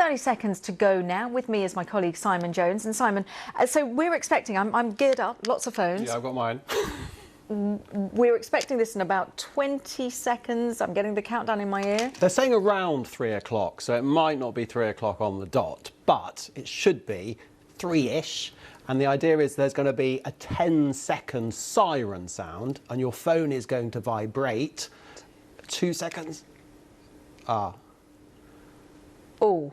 30 seconds to go now. With me is my colleague Simon Jones. And Simon, so we're expecting, I'm geared up, lots of phones. Yeah, I've got mine. We're expecting this in about 20 seconds. I'm getting the countdown in my ear. They're saying around 3 o'clock, so it might not be 3 o'clock on the dot, but it should be 3-ish. And the idea is there's going to be a 10-second siren sound, and your phone is going to vibrate. 2 seconds. Ah. Oh,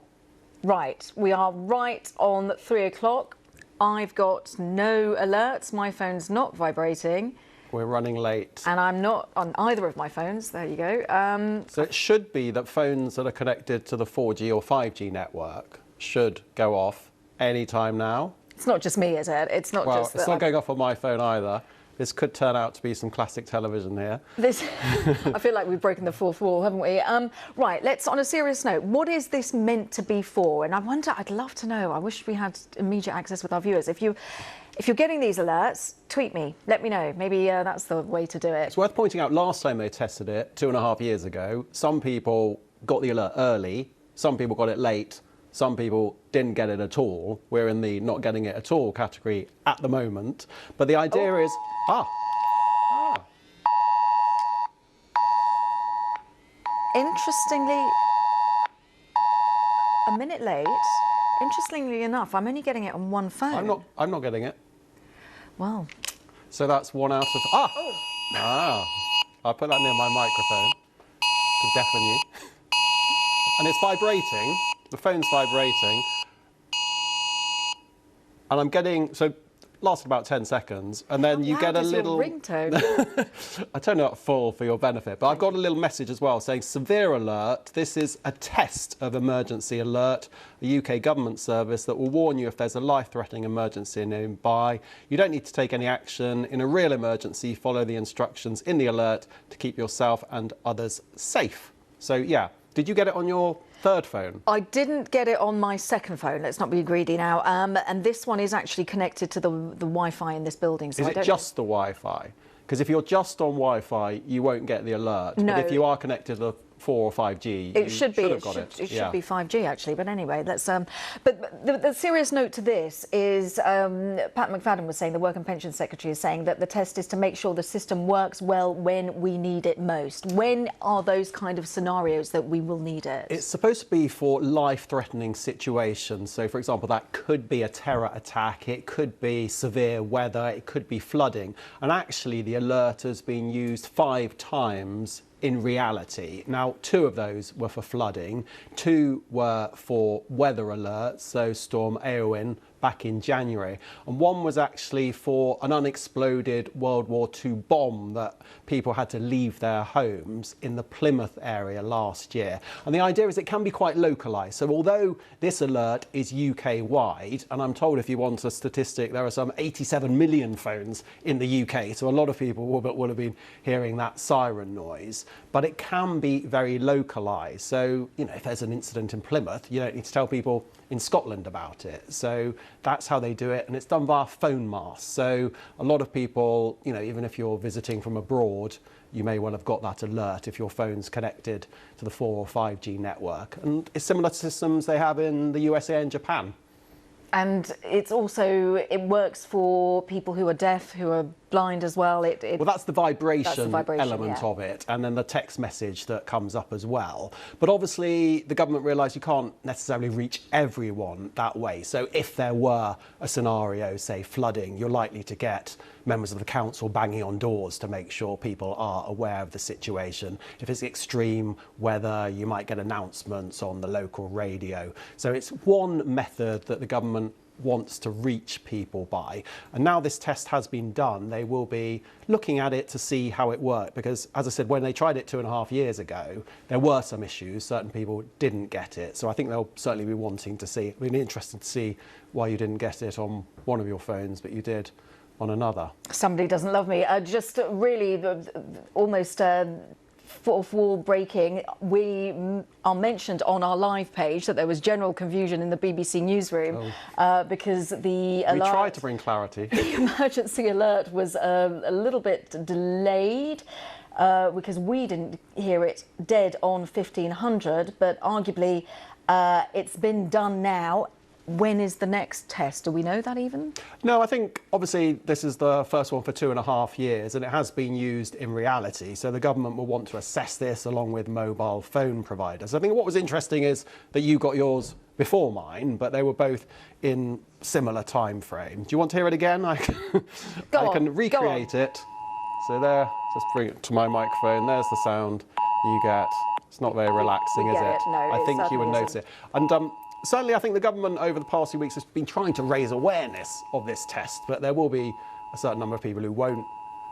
right. We are right on 3 o'clock. I've got no alerts. My phone's not vibrating. We're running late. And I'm not on either of my phones. There you go. So it should be that phones that are connected to the 4G or 5G network should go off any time now. It's not just me, is it? It's not just. Well, it's not going off on my phone either. This could turn out to be some classic television here. I feel like we've broken the fourth wall, haven't we? Right, let's, on a serious note, what is this meant to be for? And I wonder, I'd love to know. I wish we had immediate access with our viewers. If you're getting these alerts, tweet me, let me know. Maybe that's the way to do it. It's worth pointing out, last time they tested it, 2.5 years ago, some people got the alert early, some people got it late, some people didn't get it at all. We're in the not getting it at all category at the moment. But the idea is... Interestingly, a minute late. Interestingly enough, I'm only getting it on one phone. I'm not getting it. Well. So that's 1 out of... I'll put that near my microphone to deafen you. And it's vibrating. The phone's vibrating. And I'm getting... So lasted about 10 seconds, and then you get a little ringtone. I turned it up full for your benefit, but I've got a little message as well saying severe alert. This is a test of emergency alert, a UK government service that will warn you if there's a life-threatening emergency nearby. You don't need to take any action. In a real emergency, follow the instructions in the alert to keep yourself and others safe. So yeah, did you get it on your third phone? I didn't get it on my second phone. Let's not be greedy now. And this one is actually connected to the Wi-Fi in this building. So is it just the Wi-Fi? Because if you're just on Wi-Fi, you won't get the alert. No. But if you are connected to 4 or 5G, it should be. It should be 5G actually. But anyway, let's. But the serious note to this is Pat McFadden was saying, the Work and Pensions Secretary is saying that the test is to make sure the system works well when we need it most. When are those kind of scenarios that we will need it? It's supposed to be for life-threatening situations. So, for example, that could be a terror attack, it could be severe weather, it could be flooding. And actually, the alert has been used 5 times in reality. Now, 2 of those were for flooding, 2 were for weather alerts, so Storm Eowyn back in January, and 1 was actually for an unexploded World War II bomb that people had to leave their homes in the Plymouth area last year. And the idea is it can be quite localised. So although this alert is UK-wide, and I'm told if you want a statistic, there are some 87 million phones in the UK, so a lot of people will have been hearing that siren noise, but it can be very localised. So, you know, if there's an incident in Plymouth, you don't need to tell people in Scotland about it. So that's how they do it, and it's done via phone masts. So a lot of people, you know, even if you're visiting from abroad, you may well have got that alert if your phone's connected to the 4 or 5G network. And it's similar to systems they have in the USA and Japan. And it's also, it works for people who are deaf, who are blind as well. Well, that's the vibration element yeah. of it, and then the text message that comes up as well. But obviously, the government realised you can't necessarily reach everyone that way. So if there were a scenario, say flooding, you're likely to get members of the council banging on doors to make sure people are aware of the situation. If it's extreme weather, you might get announcements on the local radio. So it's one method that the government wants to reach people by. And now this test has been done, they will be looking at it to see how it worked, because as I said, when they tried it 2.5 years ago, there were some issues, certain people didn't get it. So I think they'll certainly be wanting to see, it'll be interesting to see why you didn't get it on one of your phones, but you did on another. Somebody doesn't love me. Just really almost fourth wall breaking. We are mentioned on our live page that there was general confusion in the BBC newsroom because the alert... We tried to bring clarity. The emergency alert was a little bit delayed because we didn't hear it dead on 1500, but arguably It's been done now. When is the next test? Do we know that even? No, I think obviously this is the first one for 2.5 years and it has been used in reality. So the government will want to assess this along with mobile phone providers. I think what was interesting is that you got yours before mine, but they were both in similar time frame. Do you want to hear it again? I can recreate it. So there, just bring it to my microphone. There's the sound you get. It's not very relaxing, is it? No, I think you would isn't. notice it. And certainly, I think the government over the past few weeks has been trying to raise awareness of this test, but there will be a certain number of people who won't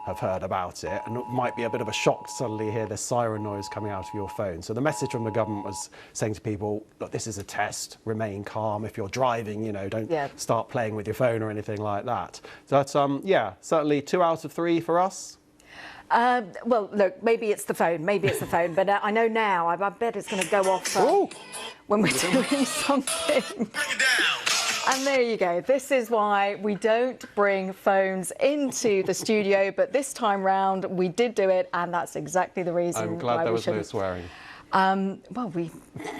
have heard about it, and it might be a bit of a shock to suddenly hear this siren noise coming out of your phone. So the message from the government was saying to people, look, this is a test, remain calm. If you're driving, don't start playing with your phone or anything like that. But yeah, certainly 2 out of 3 for us. Well, look, maybe it's the phone, but I know now, I bet it's going to go off when we're doing something. And there you go. This is why we don't bring phones into the studio, but this time round we did do it, and that's exactly the reason. I'm glad there was no swearing. Well,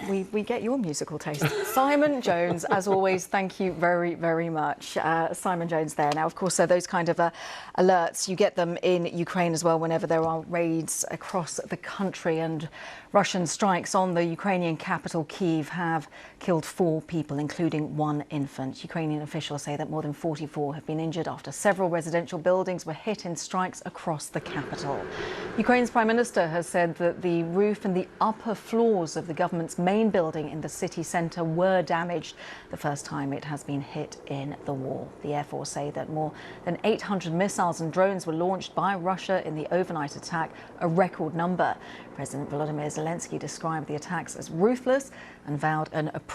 we get your musical taste. Simon Jones, as always, thank you very, very much. Simon Jones there. Now, of course, so those kind of alerts, you get them in Ukraine as well whenever there are raids across the country, and Russian strikes on the Ukrainian capital, Kyiv, have killed 4 people, including 1 infant. Ukrainian officials say that more than 44 have been injured after several residential buildings were hit in strikes across the capital. Ukraine's Prime Minister has said that the roof and the upper floors of the government's main building in the city centre were damaged, the first time it has been hit in the war. The Air Force say that more than 800 missiles and drones were launched by Russia in the overnight attack, a record number. President Volodymyr Zelensky described the attacks as ruthless and vowed an appropriate